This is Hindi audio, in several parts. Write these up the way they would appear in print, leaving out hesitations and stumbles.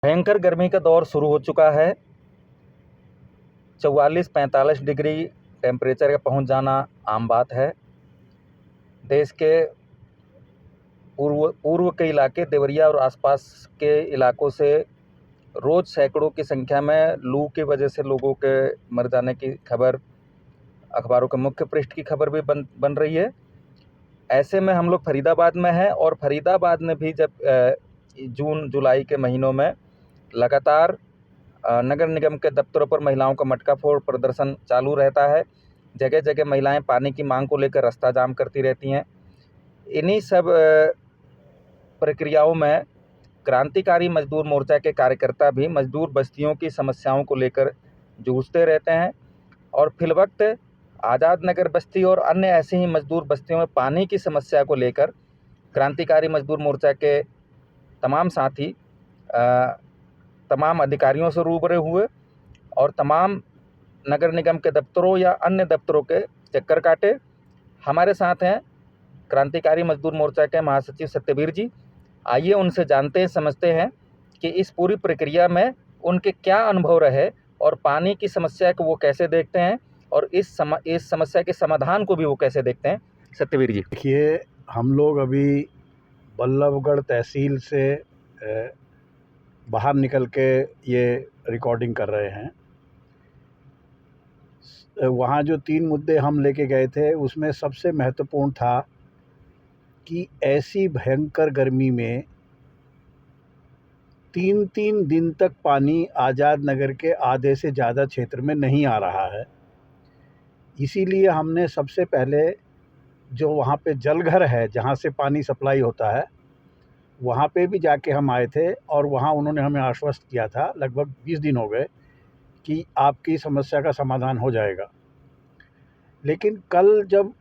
भयंकर गर्मी का दौर शुरू हो चुका है। 44-45 डिग्री टेम्परेचर का पहुंच जाना आम बात है। देश के पूर्व के इलाके देवरिया और आसपास के इलाकों से रोज़ सैकड़ों की संख्या में लू की वजह से लोगों के मर जाने की खबर अखबारों के मुख्य पृष्ठ की खबर भी बन रही है। ऐसे में हम लोग फरीदाबाद में हैं और फरीदाबाद में भी जब जून जुलाई के महीनों में लगातार नगर निगम के दफ्तरों पर महिलाओं का मटका फोड़ प्रदर्शन चालू रहता है। जगह जगह महिलाएं पानी की मांग को लेकर रास्ता जाम करती रहती हैं। इन्हीं सब प्रक्रियाओं में क्रांतिकारी मजदूर मोर्चा के कार्यकर्ता भी मजदूर बस्तियों की समस्याओं को लेकर जूझते रहते हैं और फिलवक्त आज़ाद नगर बस्ती और अन्य ऐसी ही मजदूर बस्तियों में पानी की समस्या को लेकर क्रांतिकारी मजदूर मोर्चा के तमाम साथी तमाम अधिकारियों से रूबरू हुए और तमाम नगर निगम के दफ्तरों या अन्य दफ्तरों के चक्कर काटे। हमारे साथ हैं क्रांतिकारी मजदूर मोर्चा के महासचिव सत्यवीर जी। आइए उनसे जानते हैं, समझते हैं कि इस पूरी प्रक्रिया में उनके क्या अनुभव रहे और पानी की समस्या को वो कैसे देखते हैं और इस समस्या के समाधान को भी वो कैसे देखते हैं। सत्यवीर जी। देखिए, हम लोग अभी बल्लभगढ़ तहसील से बाहर निकल के ये रिकॉर्डिंग कर रहे हैं। वहाँ जो 3 मुद्दे हम लेके गए थे उसमें सबसे महत्वपूर्ण था कि ऐसी भयंकर गर्मी में 3-3 दिन तक पानी आज़ाद नगर के आधे से ज़्यादा क्षेत्र में नहीं आ रहा है। इसीलिए हमने सबसे पहले जो वहाँ पे जलघर है जहाँ से पानी सप्लाई होता है, वहाँ पे भी जाके हम आए थे और वहाँ उन्होंने हमें आश्वस्त किया था, लगभग 20 दिन हो गए, कि आपकी समस्या का समाधान हो जाएगा। लेकिन कल जब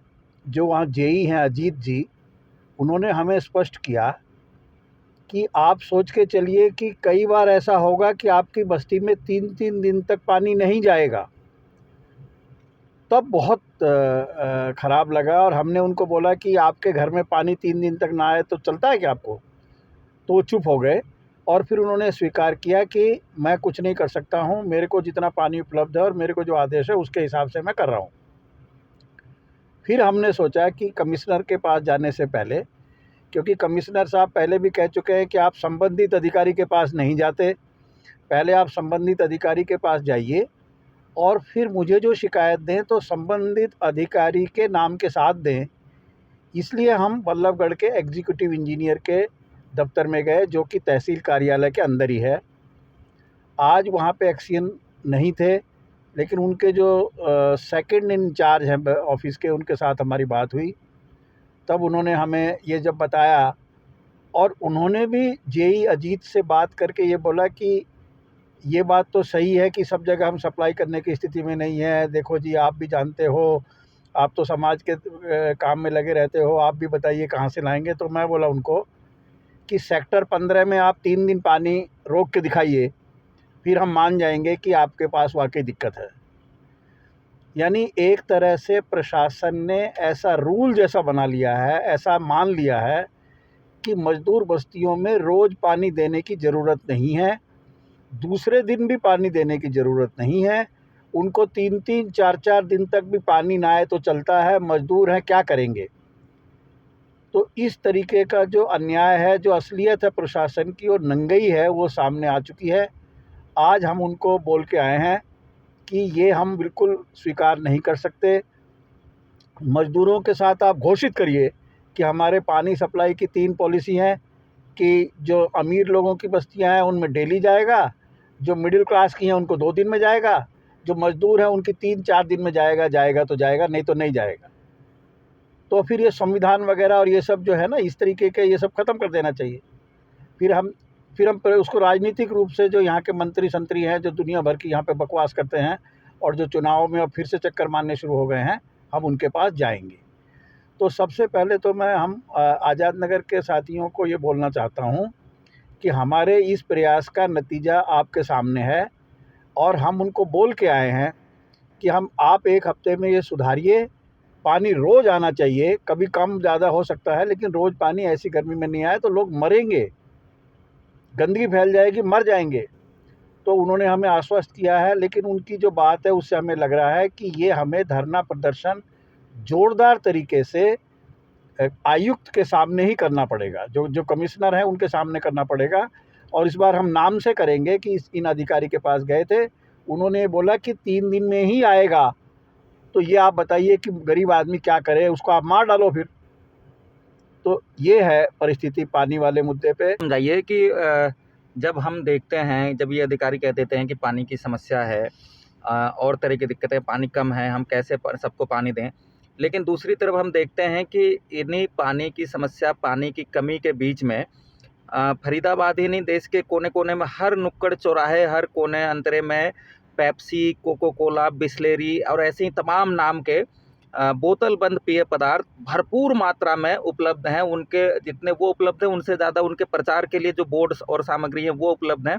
जो वहाँ जेई हैं अजीत जी, उन्होंने हमें स्पष्ट किया कि आप सोच के चलिए कि कई बार ऐसा होगा कि आपकी बस्ती में 3-3 दिन तक पानी नहीं जाएगा। तब बहुत ख़राब लगा और हमने उनको बोला कि आपके घर में पानी 3 दिन तक ना आए तो चलता है क्या आपको? तो वो चुप हो गए और फिर उन्होंने स्वीकार किया कि मैं कुछ नहीं कर सकता हूँ, मेरे को जितना पानी उपलब्ध है और मेरे को जो आदेश है उसके हिसाब से मैं कर रहा हूँ। फिर हमने सोचा कि कमिश्नर के पास जाने से पहले, क्योंकि कमिश्नर साहब पहले भी कह चुके हैं कि आप संबंधित अधिकारी के पास नहीं जाते, पहले आप संबंधित अधिकारी के पास जाइए और फिर मुझे जो शिकायत दें तो संबंधित अधिकारी के नाम के साथ दें। इसलिए हम बल्लभगढ़ के एग्जीक्यूटिव इंजीनियर के दफ्तर में गए, जो कि तहसील कार्यालय के अंदर ही है। आज वहाँ पे एक्सियन नहीं थे, लेकिन उनके जो सेकंड इन चार्ज हैं ऑफिस के, उनके साथ हमारी बात हुई। तब उन्होंने हमें ये जब बताया और उन्होंने भी जेई अजीत से बात करके ये बोला कि ये बात तो सही है कि सब जगह हम सप्लाई करने की स्थिति में नहीं है। देखो जी, आप भी जानते हो, आप तो समाज के काम में लगे रहते हो, आप भी बताइए कहाँ से लाएंगे। तो मैं बोला उनको कि सेक्टर 15 में आप 3 दिन पानी रोक के दिखाइए, फिर हम मान जाएंगे कि आपके पास वाकई दिक्कत है। यानी एक तरह से प्रशासन ने ऐसा रूल जैसा बना लिया है, ऐसा मान लिया है कि मजदूर बस्तियों में रोज़ पानी देने की ज़रूरत नहीं है, दूसरे दिन भी पानी देने की ज़रूरत नहीं है। उनको 3-3 4-4 दिन तक भी पानी ना आए तो चलता है, मजदूर हैं, क्या करेंगे। तो इस तरीके का जो अन्याय है, जो असलियत है प्रशासन की और नंगई है, वो सामने आ चुकी है। आज हम उनको बोल के आए हैं कि ये हम बिल्कुल स्वीकार नहीं कर सकते। मज़दूरों के साथ आप घोषित करिए कि हमारे पानी सप्लाई की 3 पॉलिसी हैं कि जो अमीर लोगों की बस्तियां हैं उनमें डेली जाएगा, जो मिडिल क्लास की हैं उनको 2 दिन में जाएगा, जो मज़दूर हैं उनकी 3-4 दिन में जाएगा तो जाएगा, नहीं तो नहीं जाएगा। तो फिर ये संविधान वगैरह और ये सब जो है ना, इस तरीके के, ये सब ख़त्म कर देना चाहिए। फिर हम उसको राजनीतिक रूप से, जो यहाँ के मंत्री संतरी हैं, जो दुनिया भर की यहाँ पे बकवास करते हैं और जो चुनाव में अब फिर से चक्कर मारने शुरू हो गए हैं, हम उनके पास जाएंगे। तो सबसे पहले तो मैं हम आज़ाद नगर के साथियों को ये बोलना चाहता हूँ कि हमारे इस प्रयास का नतीजा आपके सामने है और हम उनको बोल के आए हैं कि आप 1 हफ्ते में ये सुधारिए, पानी रोज़ आना चाहिए। कभी कम ज़्यादा हो सकता है, लेकिन रोज़ पानी, ऐसी गर्मी में नहीं आए तो लोग मरेंगे। गंदगी फैल जाएगी, मर जाएंगे। तो उन्होंने हमें आश्वस्त किया है, लेकिन उनकी जो बात है उससे हमें लग रहा है कि ये हमें धरना प्रदर्शन जोरदार तरीके से आयुक्त के सामने ही करना पड़ेगा, जो कमिश्नर हैं उनके सामने करना पड़ेगा। और इस बार हम नाम से करेंगे कि इन अधिकारी के पास गए थे, उन्होंने बोला कि 3 दिन में ही आएगा। तो ये आप बताइए कि गरीब आदमी क्या करे, उसको आप मार डालो फिर। तो ये है परिस्थिति पानी वाले मुद्दे पे। समझाइए कि जब हम देखते हैं, जब ये अधिकारी कह देते हैं कि पानी की समस्या है और तरह की दिक्कतें, पानी कम है, हम कैसे सबको पानी दें, लेकिन दूसरी तरफ हम देखते हैं कि इन्हीं पानी की समस्या, पानी की कमी के बीच में फरीदाबाद ही नहीं, देश के कोने-कोने में हर नुक्कड़ चौराहे, हर कोने अंतरे में पेप्सी, कोको कोला, बिसलेरी और ऐसे ही तमाम नाम के बोतल बंद पेय पदार्थ भरपूर मात्रा में उपलब्ध हैं। उनके जितने वो उपलब्ध हैं, उनसे ज़्यादा उनके प्रचार के लिए जो बोर्ड्स और सामग्री हैं वो उपलब्ध हैं।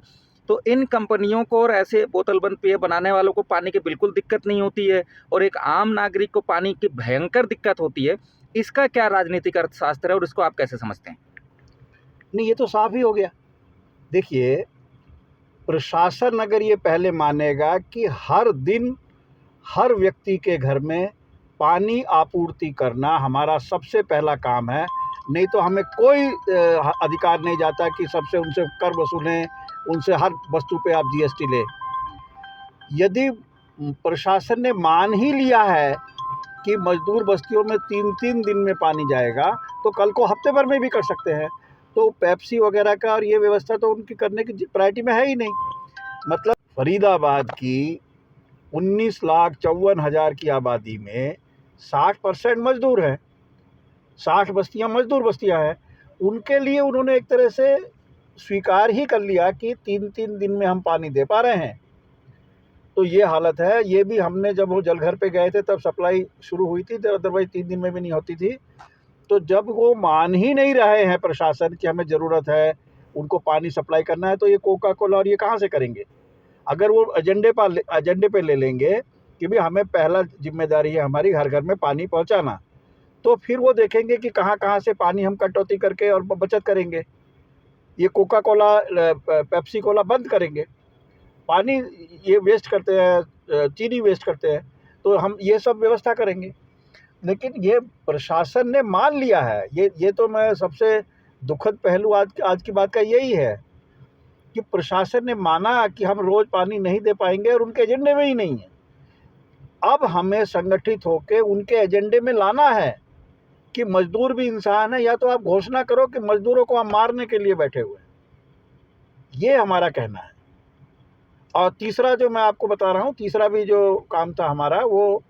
तो इन कंपनियों को और ऐसे बोतल बंद पेय बनाने वालों को पानी की बिल्कुल दिक्कत नहीं होती है, और एक आम नागरिक को पानी की भयंकर दिक्कत होती है। इसका क्या राजनीतिक अर्थशास्त्र है और इसको आप कैसे समझते हैं? नहीं, ये तो साफ ही हो गया। देखिए, प्रशासन अगर ये पहले मानेगा कि हर दिन हर व्यक्ति के घर में पानी आपूर्ति करना हमारा सबसे पहला काम है, नहीं तो हमें कोई अधिकार नहीं जाता कि सबसे उनसे कर वसूलें, उनसे हर वस्तु पे आप जीएसटी लें। यदि प्रशासन ने मान ही लिया है कि मजदूर बस्तियों में 3-3 दिन में पानी जाएगा, तो कल को हफ्ते भर में भी कर सकते हैं। तो पेप्सी वगैरह का और ये व्यवस्था तो उनकी करने की प्रायोरिटी में है ही नहीं। मतलब फरीदाबाद की 19,54,000 की आबादी में 60% मजदूर हैं, 60 बस्तियां मजदूर बस्तियां हैं। उनके लिए उन्होंने एक तरह से स्वीकार ही कर लिया कि 3-3 दिन में हम पानी दे पा रहे हैं। तो ये हालत है। ये भी हमने जब वो जलघर पे गए थे तब सप्लाई शुरू हुई थी, अदरवाइज 3 दिन में भी नहीं होती थी। तो जब वो मान ही नहीं रहे हैं प्रशासन कि हमें ज़रूरत है, उनको पानी सप्लाई करना है, तो ये कोका कोला और ये कहाँ से करेंगे? अगर वो एजेंडे पे ले लेंगे कि भाई हमें पहला जिम्मेदारी है हमारी घर घर में पानी पहुंचाना, तो फिर वो देखेंगे कि कहाँ से पानी हम कटौती करके और बचत करेंगे। ये कोका कोला, पेप्सी कोला बंद करेंगे। पानी ये वेस्ट करते हैं, चीनी वेस्ट करते हैं, तो हम ये सब व्यवस्था करेंगे। लेकिन ये प्रशासन ने मान लिया है। ये तो मैं सबसे दुखद पहलू आज की बात का यही है कि प्रशासन ने माना कि हम रोज़ पानी नहीं दे पाएंगे और उनके एजेंडे में ही नहीं है। अब हमें संगठित होकर उनके एजेंडे में लाना है कि मजदूर भी इंसान है, या तो आप घोषणा करो कि मजदूरों को हम मारने के लिए बैठे हुए हैं। ये हमारा कहना है। और तीसरा जो मैं आपको बता रहा हूँ, तीसरा भी जो काम था हमारा, वो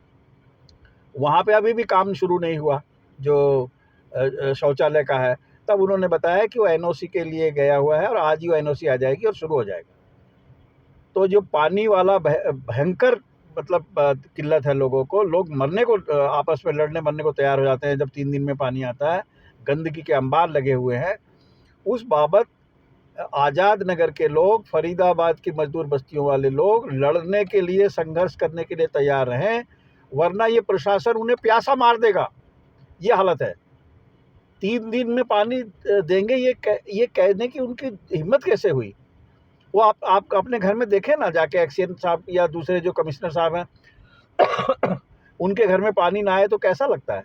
वहाँ पे अभी भी काम शुरू नहीं हुआ जो शौचालय का है। तब उन्होंने बताया कि वो एनओसी के लिए गया हुआ है और आज ही वो एनओसी आ जाएगी और शुरू हो जाएगा। तो जो पानी वाला भयंकर मतलब किल्लत है लोगों को, लोग मरने को आपस में लड़ने मरने को तैयार हो जाते हैं जब 3 दिन में पानी आता है। गंदगी के अंबार लगे हुए हैं। उस बाबत आज़ाद नगर के लोग, फरीदाबाद की मजदूर बस्तियों वाले लोग लड़ने के लिए, संघर्ष करने के लिए तैयार रहें, वरना ये प्रशासन उन्हें प्यासा मार देगा। ये हालत है। 3 दिन में पानी देंगे, ये कहने की उनकी हिम्मत कैसे हुई? वो आप अपने घर में देखें ना जाके, एक्सीएन साहब या दूसरे जो कमिश्नर साहब हैं उनके घर में पानी ना आए तो कैसा लगता है?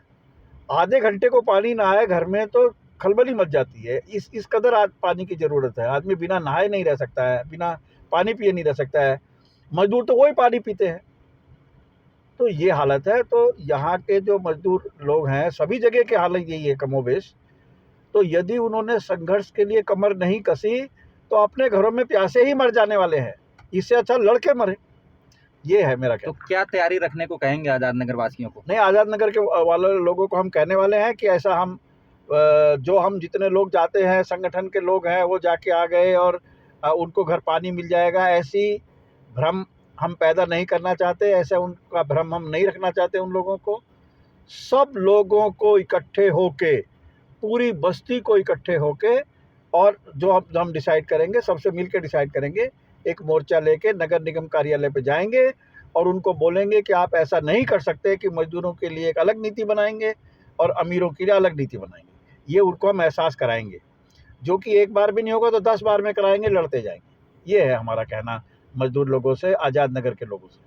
आधे घंटे को पानी ना आए घर में तो खलबली मच जाती है। इस कदर आज पानी की ज़रूरत है। आदमी बिना नहाए नहीं रह सकता है, बिना पानी पिए नहीं रह सकता है। मजदूर तो वही पानी पीते हैं। तो ये हालत है। तो यहाँ के जो मजदूर लोग हैं, सभी जगह की हालत यही है कमोबेश। तो यदि उन्होंने संघर्ष के लिए कमर नहीं कसी तो अपने घरों में प्यासे ही मर जाने वाले हैं। इससे अच्छा लड़के मरे। ये है मेरा कहना। तो क्या तैयारी रखने को कहेंगे आज़ाद नगर वासियों को? नहीं, आज़ाद नगर के वाले लोगों को हम कहने वाले हैं कि ऐसा हम जितने लोग जाते हैं, संगठन के लोग हैं, वो जाके आ गए और उनको घर पानी मिल जाएगा, ऐसी भ्रम हम पैदा नहीं करना चाहते। ऐसा उनका भ्रम हम नहीं रखना चाहते उन लोगों को। सब लोगों को इकट्ठे होके, पूरी बस्ती को इकट्ठे होके, और जो हम डिसाइड करेंगे, सबसे मिल के डिसाइड करेंगे। एक मोर्चा लेके नगर निगम कार्यालय पे जाएंगे और उनको बोलेंगे कि आप ऐसा नहीं कर सकते कि मजदूरों के लिए एक अलग नीति बनाएंगे और अमीरों के लिए अलग नीति बनाएंगे। ये उनको हम एहसास कराएंगे। जो कि एक बार भी नहीं होगा तो 10 बार में कराएंगे, लड़ते जाएंगे। ये है हमारा कहना मजदूर लोगों से, आज़ाद नगर के लोगों से।